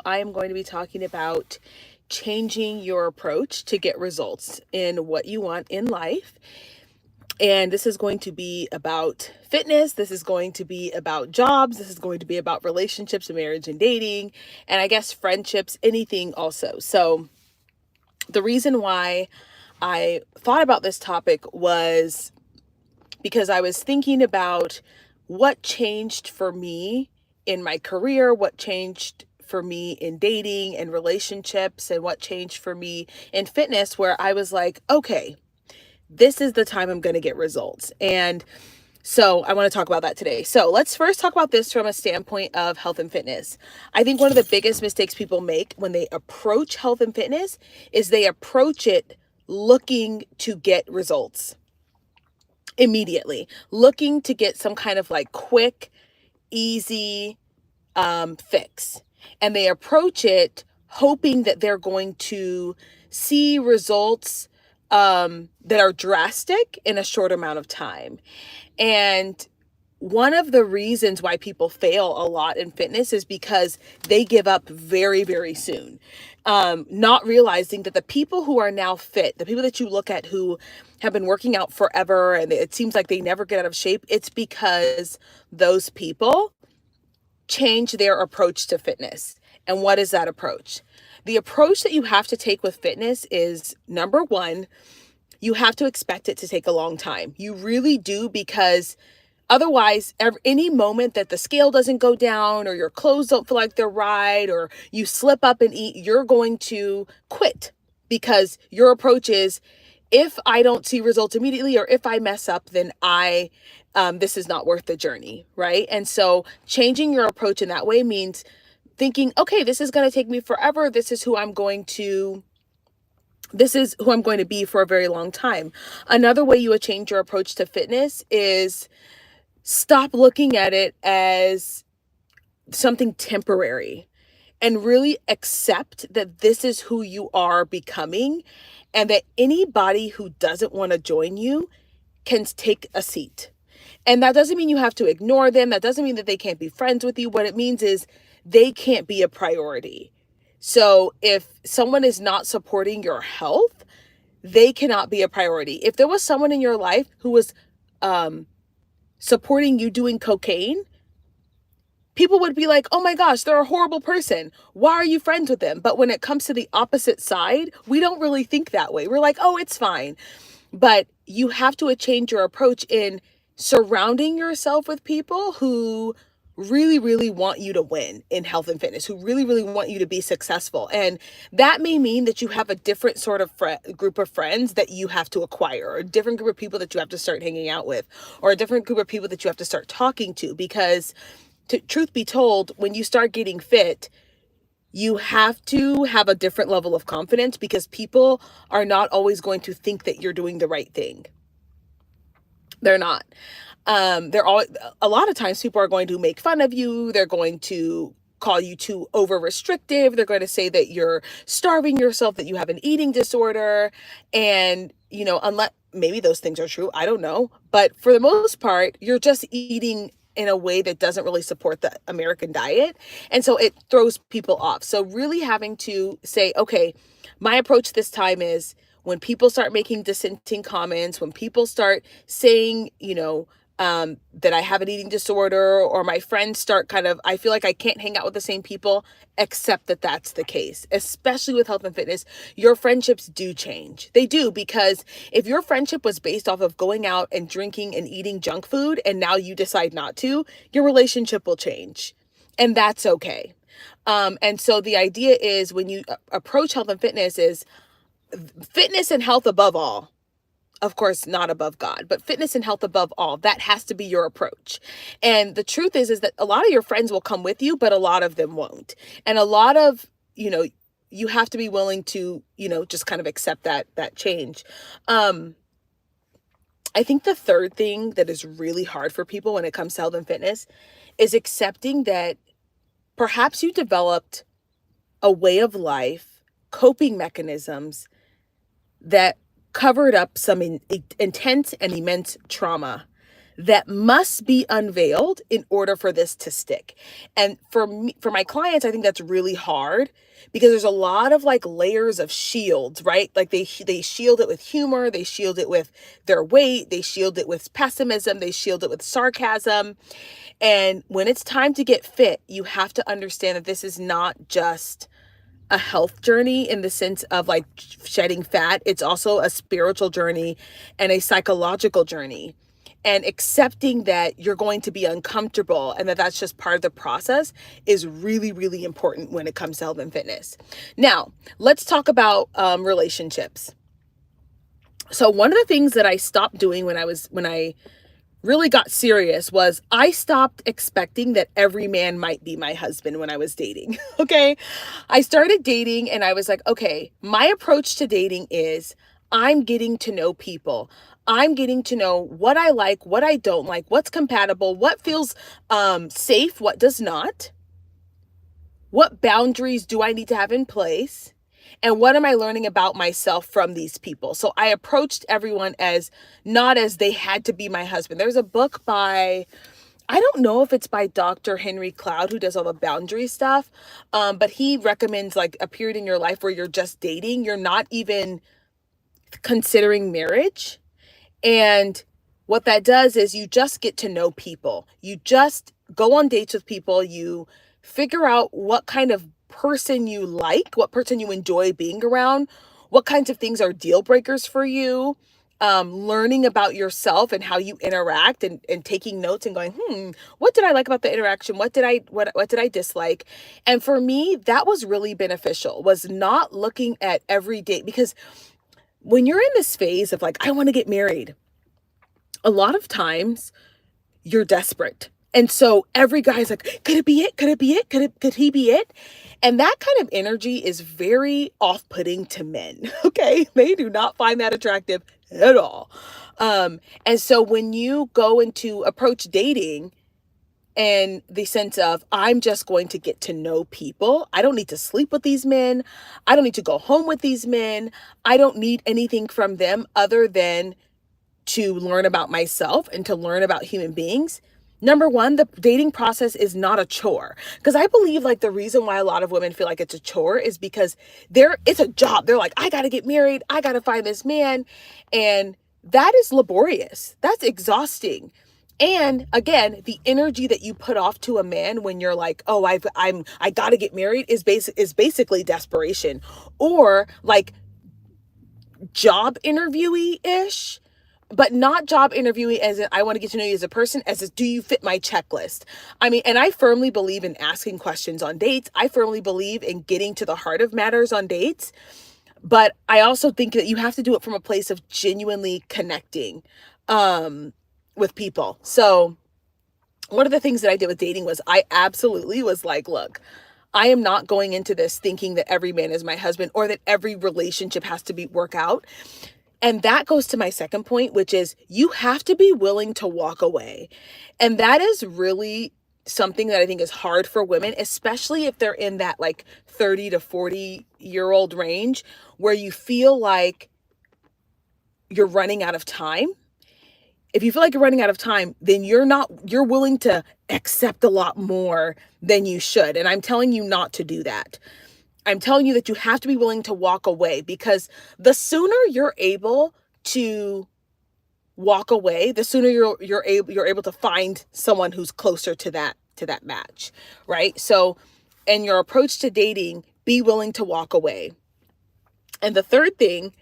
I am going to be talking about changing your approach to get results in what you want in life. And this is going to be about fitness. This is going to be about jobs. This is going to be about relationships and marriage and dating. And I guess friendships, anything also. So, the reason why I thought about this topic was because I was thinking about what changed for me in my career, what changed for me in dating and relationships, and what changed for me in fitness, where I was like, okay, this is the time I'm going to get results. And so I want to talk about that today. So let's first talk about this from a standpoint of health and fitness. I think one of the biggest mistakes people make when they approach health and fitness is they approach it looking to get results immediately, looking to get some kind of like quick, easy fix. And they approach it hoping that they're going to see results that are drastic in a short amount of time. And one of the reasons why people fail a lot in fitness is because they give up very, very soon. Not realizing that the people who are now fit, the people that you look at who have been working out forever and it seems like they never get out of shape, it's because those people change their approach to fitness. And what is that approach? The approach that you have to take with fitness is, number one, you have to expect it to take a long time. You really do, because otherwise, any moment that the scale doesn't go down or your clothes don't feel like they're right or you slip up and eat, you're going to quit, because your approach is, if I don't see results immediately or if I mess up, then this is not worth the journey, right? And so changing your approach in that way means thinking, okay, this is going to take me forever. This is who I'm going to be for a very long time. Another way you would change your approach to fitness is stop looking at it as something temporary and really accept that this is who you are becoming, and that anybody who doesn't want to join you can take a seat. And that doesn't mean you have to ignore them. That doesn't mean that they can't be friends with you. What it means is they can't be a priority. So if someone is not supporting your health, they cannot be a priority. If there was someone in your life who was supporting you doing cocaine, people would be like, oh my gosh, they're a horrible person. Why are you friends with them? But when it comes to the opposite side, we don't really think that way. We're like, oh, it's fine. But you have to change your approach in surrounding yourself with people who really, really want you to win in health and fitness, who really, really want you to be successful. And that may mean that you have a different sort of group of friends that you have to acquire, or a different group of people that you have to start hanging out with, or a different group of people that you have to start talking to. Because truth be told, when you start getting fit, you have to have a different level of confidence, because people are not always going to think that you're doing the right thing. They're not. They're all, a lot of times people are going to make fun of you. They're going to call you too over restrictive. They're going to say that you're starving yourself, that you have an eating disorder. And, unless maybe those things are true, I don't know. But for the most part, you're just eating in a way that doesn't really support the American diet. And so it throws people off. So really having to say, okay, my approach this time is, when people start making dissenting comments, when people start saying, that I have an eating disorder, or my friends start I feel like I can't hang out with the same people, accept that that's the case. Especially with health and fitness, your friendships do change. They do, because if your friendship was based off of going out and drinking and eating junk food, and now you decide not to, your relationship will change. And that's okay. And so the idea is, when you approach health and fitness, is fitness and health above all. Of course, not above God, but fitness and health above all. That has to be your approach. And the truth is that a lot of your friends will come with you, but a lot of them won't. And a lot of, you have to be willing to, just kind of accept that change. I think the third thing that is really hard for people when it comes to health and fitness is accepting that perhaps you developed a way of life, coping mechanisms that covered up some intense and immense trauma that must be unveiled in order for this to stick. And for me, for my clients, I think that's really hard because there's a lot of like layers of shields, right? Like they shield it with humor, they shield it with their weight, they shield it with pessimism, they shield it with sarcasm. And when it's time to get fit, you have to understand that this is not just a health journey in the sense of like shedding fat. It's also a spiritual journey and a psychological journey. And accepting that you're going to be uncomfortable and that that's just part of the process is really, really important when it comes to health and fitness. Now, let's talk about relationships. So one of the things that I stopped doing when I really got serious was I stopped expecting that every man might be my husband when I was dating. Okay. I started dating and I was like, okay, my approach to dating is I'm getting to know people. I'm getting to know what I like, what I don't like, what's compatible, what feels safe, what does not. What boundaries do I need to have in place? And what am I learning about myself from these people? So I approached everyone as not as they had to be my husband. There's a book by, I don't know if it's by Dr. Henry Cloud, who does all the boundary stuff, but he recommends like a period in your life where you're just dating. You're not even considering marriage. And what that does is you just get to know people. You just go on dates with people. You figure out what kind of person you like, what person you enjoy being around, what kinds of things are deal breakers for you, learning about yourself and how you interact and taking notes and going, what did I like about the interaction? What did I dislike? And for me, that was really beneficial, was not looking at every date, because when you're in this phase of like, I want to get married, a lot of times you're desperate. And so every guy's like, could it be it? Could it be it? Could he be it? And that kind of energy is very off-putting to men. Okay. They do not find that attractive at all. And so when you go into approach dating and the sense of, I'm just going to get to know people. I don't need to sleep with these men. I don't need to go home with these men. I don't need anything from them other than to learn about myself and to learn about human beings. Number one, the dating process is not a chore. Because I believe like the reason why a lot of women feel like it's a chore is because it's a job. They're like, I got to get married. I got to find this man. And that is laborious. That's exhausting. And again, the energy that you put off to a man when you're like, oh, I got to get married is basically desperation, or like job interviewee-ish, but not job interviewee as in I want to get to know you as a person, as do you fit my checklist? I mean, and I firmly believe in asking questions on dates. I firmly believe in getting to the heart of matters on dates. But I also think that you have to do it from a place of genuinely connecting with people. So one of the things that I did with dating was I absolutely was like, look, I am not going into this thinking that every man is my husband or that every relationship has to work out. And that goes to my second point, which is you have to be willing to walk away. And that is really something that I think is hard for women, especially if they're in that like 30 to 40-year-old range where you feel like you're running out of time. If you feel like you're running out of time, then you're willing to accept a lot more than you should. And I'm telling you not to do that. I'm telling you that you have to be willing to walk away, because the sooner you're able to walk away, the sooner you're able to find someone who's closer to that match, right? So, in your approach to dating, be willing to walk away. And the third thing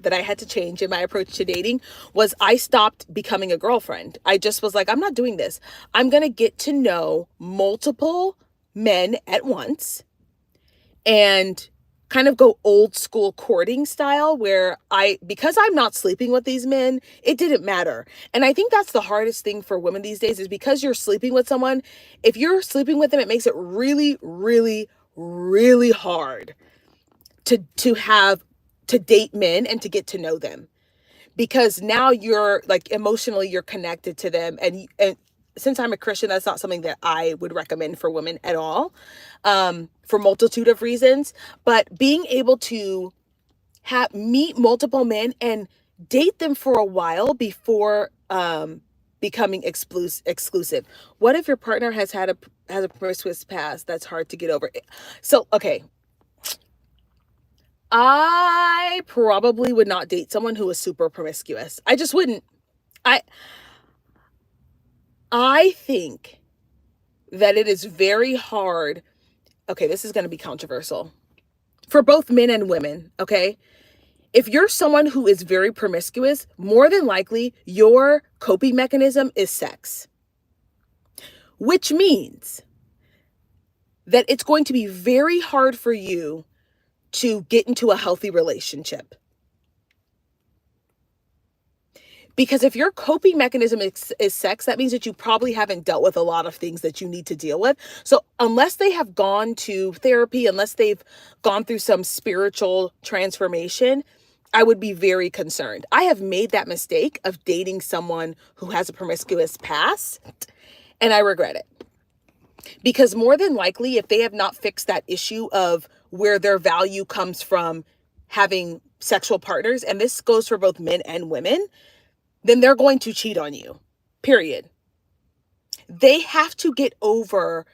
that I had to change in my approach to dating was I stopped becoming a girlfriend. I just was like, I'm not doing this. I'm going to get to know multiple men at once and kind of go old school courting style where because I'm not sleeping with these men, it didn't matter. And I think that's the hardest thing for women these days, is because you're sleeping with someone, if you're sleeping with them, it makes it really, really, really hard to date men and to get to know them, because now you're like emotionally you're connected to them. And since I'm a Christian, that's not something that I would recommend for women at all, for multitude of reasons. But being able to meet multiple men and date them for a while before becoming exclusive. What if your partner has a promiscuous past that's hard to get over? So, okay, I probably would not date someone who is super promiscuous. I just wouldn't. I I think that it is very hard. Okay, this is going to be controversial for both men and women, okay? If you're someone who is very promiscuous, more than likely your coping mechanism is sex, which means that it's going to be very hard for you to get into a healthy relationship. Because if your coping mechanism is sex, that means that you probably haven't dealt with a lot of things that you need to deal with. So unless they have gone to therapy, unless they've gone through some spiritual transformation, I would be very concerned. I have made that mistake of dating someone who has a promiscuous past, and I regret it. Because more than likely, if they have not fixed that issue of where their value comes from having sexual partners, and this goes for both men and women, then they're going to cheat on you, period. They have to get over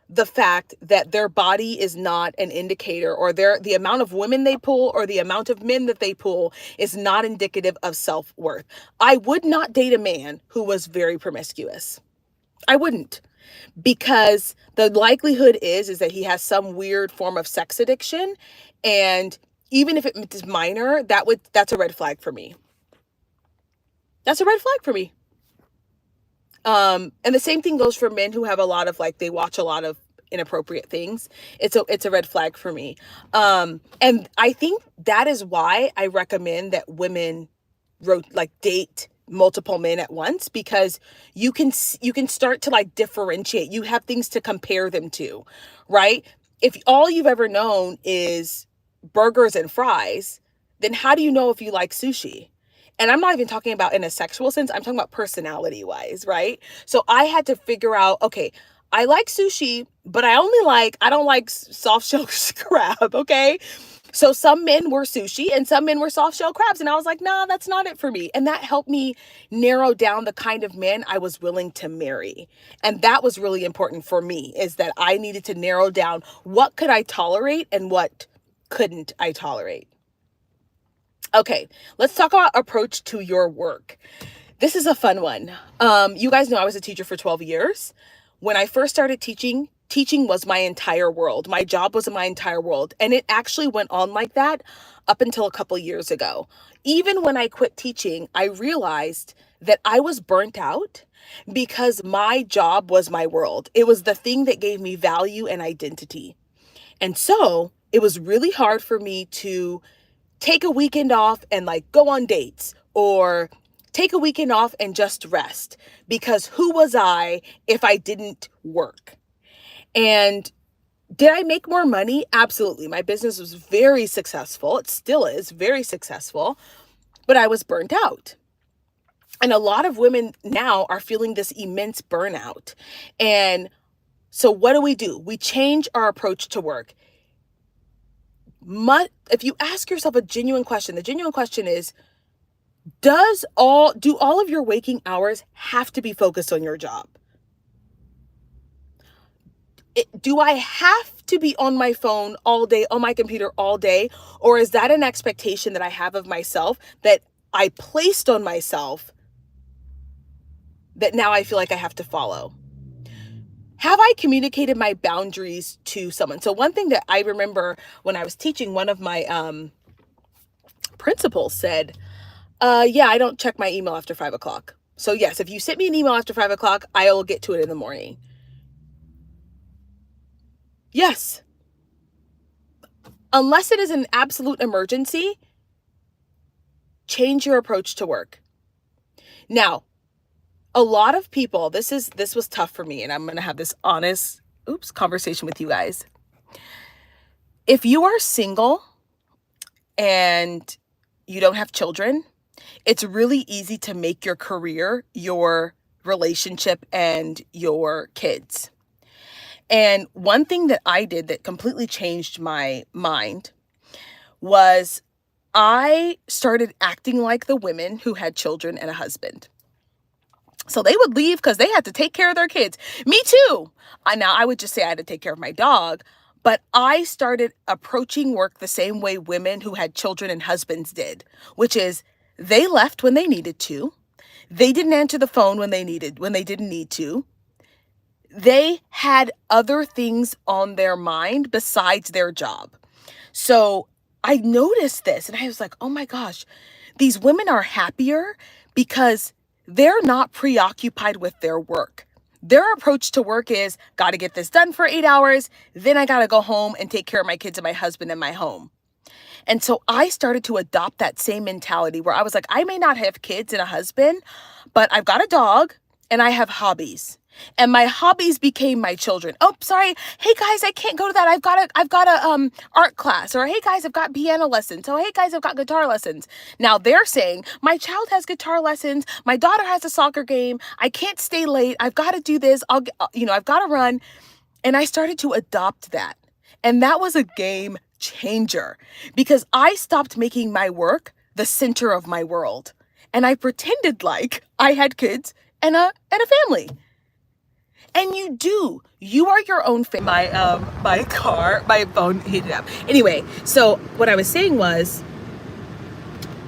the fact that their body is not an indicator, or the amount of women they pull or the amount of men that they pull is not indicative of self-worth. I would not date a man who was very promiscuous. I wouldn't, because the likelihood is that he has some weird form of sex addiction, and even if it is minor, that's a red flag for me. That's a red flag for me. And the same thing goes for men who have a lot of, like, they watch a lot of inappropriate things. It's a red flag for me. And I think that is why I recommend that women date multiple men at once, because you can start to like differentiate. You have things to compare them to, right? If all you've ever known is burgers and fries, then how do you know if you like sushi? And I'm not even talking about in a sexual sense. I'm talking about personality wise, right? So I had to figure out, okay, I like sushi, but I don't like soft shell crab, okay? So some men were sushi and some men were soft shell crabs. And I was like, nah, that's not it for me. And that helped me narrow down the kind of men I was willing to marry. And that was really important for me, is that I needed to narrow down what could I tolerate and what couldn't I tolerate. Okay, let's talk about approach to your work. This is a fun one. You guys know I was a teacher for 12 years. When I first started teaching was my entire world. My job was my entire world. And it actually went on like that up until a couple years ago. Even when I quit teaching, I realized that I was burnt out because my job was my world. It was the thing that gave me value and identity. And so it was really hard for me to take a weekend off and like go on dates, or take a weekend off and just rest, because who was I if I didn't work? And did I make more money? Absolutely. My business was very successful. It still is very successful, but I was burnt out. And a lot of women now are feeling this immense burnout. And so what do? We change our approach to work. If you ask yourself a genuine question, the genuine question is, do all of your waking hours have to be focused on your job? Do I have to be on my phone all day, on my computer all day? Or is that an expectation that I have of myself that I placed on myself that now I feel like I have to follow? Have I communicated my boundaries to someone? So one thing that I remember when I was teaching, one of my principals said, yeah, I don't check my email after 5 o'clock. So yes, if you send me an email after 5 o'clock, I will get to it in the morning. Yes. Unless it is an absolute emergency, change your approach to work. Now, a lot of people, this was tough for me, and I'm going to have this honest conversation with you guys. If you are single and you don't have children, it's really easy to make your career your relationship and your kids. And one thing that I did that completely changed my mind was I started acting like the women who had children and a husband. So they would leave because they had to take care of their kids. Me too. Now, I would just say I had to take care of my dog, but I started approaching work the same way women who had children and husbands did, which is they left when they needed to. They didn't answer the phone when they didn't need to. They had other things on their mind besides their job. So I noticed this and I was like, oh my gosh, these women are happier because they're not preoccupied with their work. Their approach to work is, got to get this done for 8 hours, then I got to go home and take care of my kids and my husband and my home. And so I started to adopt that same mentality where I was like, I may not have kids and a husband, but I've got a dog and I have hobbies. And my hobbies became my children. Oh, sorry. Hey guys, I can't go to that. I've got a art class. Or hey guys, I've got piano lessons. Oh, hey guys, I've got guitar lessons. Now they're saying my child has guitar lessons. My daughter has a soccer game. I can't stay late. I've got to do this. I've got to run. And I started to adopt that. And that was a game changer because I stopped making my work the center of my world. And I pretended like I had kids and a family. And you are your own family. My phone heated up. Anyway, so what I was saying was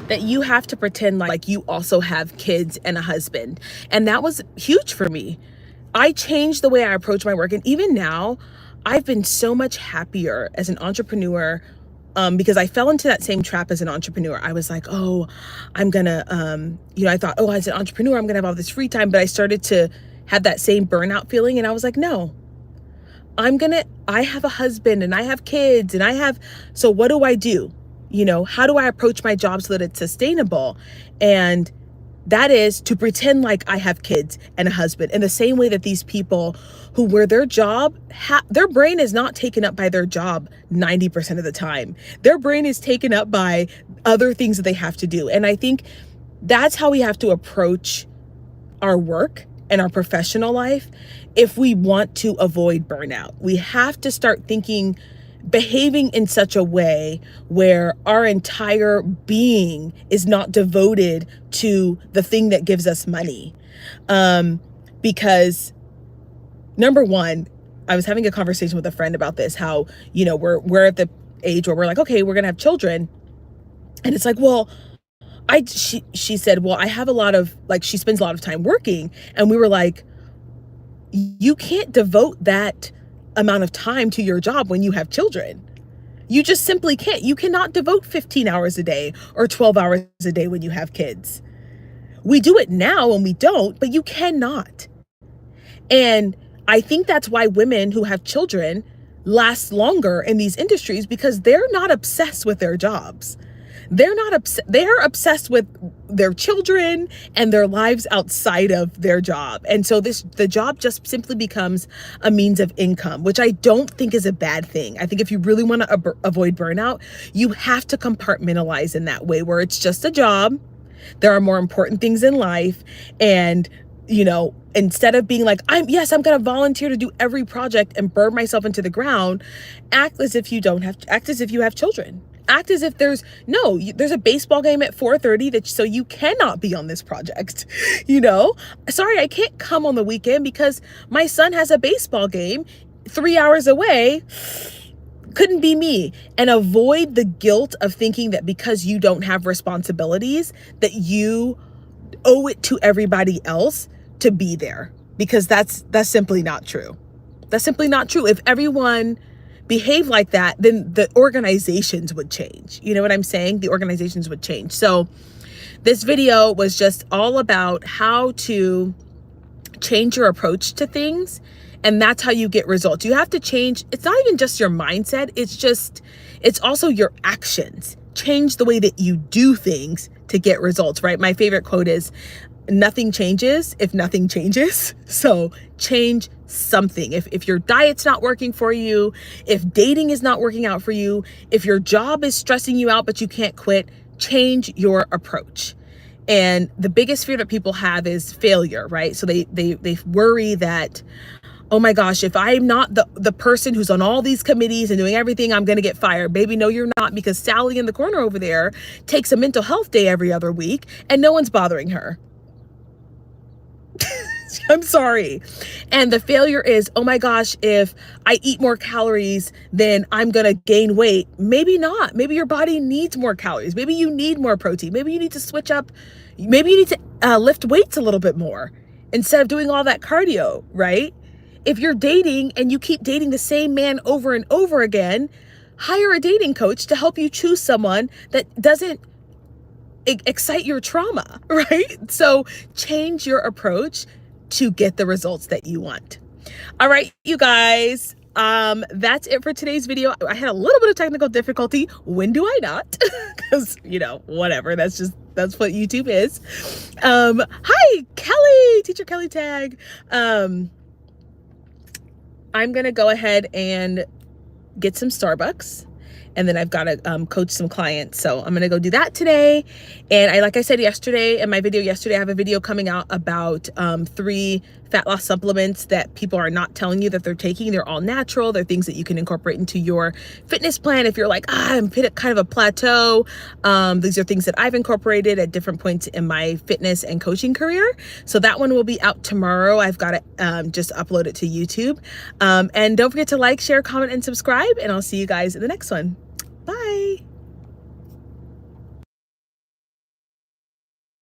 that you have to pretend like you also have kids and a husband. And that was huge for me. I changed the way I approach my work. And even now, I've been so much happier as an entrepreneur because I fell into that same trap as an entrepreneur. I was like, oh, I'm gonna, I thought, oh, as an entrepreneur, I'm gonna have all this free time. But I started to have that same burnout feeling. And I was like, no, I have a husband and I have kids and so what do I do? How do I approach my job so that it's sustainable? And that is to pretend like I have kids and a husband in the same way that these people where their job, their brain is not taken up by their job 90% of the time. Their brain is taken up by other things that they have to do. And I think that's how we have to approach our work and our professional life if we want to avoid burnout. We have to start behaving in such a way where our entire being is not devoted to the thing that gives us money. Because number one, I was having a conversation with a friend about this, how, we're at the age where we're like, okay, we're going to have children. And it's like, well, she said, well, I have she spends a lot of time working. And we were like, you can't devote that amount of time to your job when you have children. You just simply can't. You cannot devote 15 hours a day or 12 hours a day when you have kids. We do it now and we don't, but you cannot. And I think that's why women who have children last longer in these industries, because they're not obsessed with their jobs. They're obsessed with their children and their lives outside of their job. And so the job just simply becomes a means of income, which I don't think is a bad thing. I think if you really want to avoid burnout, you have to compartmentalize in that way where it's just a job. There are more important things in life. And, instead of being like, I'm going to volunteer to do every project and burn myself into the ground, act as if you have children. Act as if there's a baseball game at 4:30 so you cannot be on this project. Sorry, I can't come on the weekend because my son has a baseball game 3 hours away. Couldn't be me. And avoid the guilt of thinking that because you don't have responsibilities that you owe it to everybody else to be there, because that's simply not true. That's simply not true. If everyone behave like that, then the organizations would change. You know what I'm saying? The organizations would change. So this video was just all about how to change your approach to things. And that's how you get results. You have to change. It's not even just your mindset. It's also your actions. Change the way that you do things to get results, right? My favorite quote is, nothing changes if nothing changes. So change something. If your diet's not working for you, if dating is not working out for you, if your job is stressing you out but you can't quit, change your approach. And the biggest fear that people have is failure, right? So they worry that, oh my gosh, if I'm not the person who's on all these committees and doing everything, I'm going to get fired. Baby, no, you're not, because Sally in the corner over there takes a mental health day every other week and no one's bothering her. I'm sorry. And the failure is, oh my gosh, if I eat more calories, then I'm going to gain weight. Maybe not. Maybe your body needs more calories. Maybe you need more protein. Maybe you need to switch up. Maybe you need to lift weights a little bit more instead of doing all that cardio, right? If you're dating and you keep dating the same man over and over again, hire a dating coach to help you choose someone that doesn't excite your trauma, right? So change your approach to get the results that you want. All right, you guys, that's it for today's video. I had a little bit of technical difficulty. When do I not? Because, whatever, that's what YouTube is. Hi, Kelly, teacher Kelly tag. I'm gonna go ahead and get some Starbucks, and then I've got to coach some clients. So I'm going to go do that today. And like I said yesterday, in my video yesterday, I have a video coming out about 3 fat loss supplements that people are not telling you that they're taking. They're all natural. They're things that you can incorporate into your fitness plan. If you're like, I'm hit at kind of a plateau. These are things that I've incorporated at different points in my fitness and coaching career. So that one will be out tomorrow. I've got to just upload it to YouTube. And don't forget to like, share, comment, and subscribe. And I'll see you guys in the next one. Bye.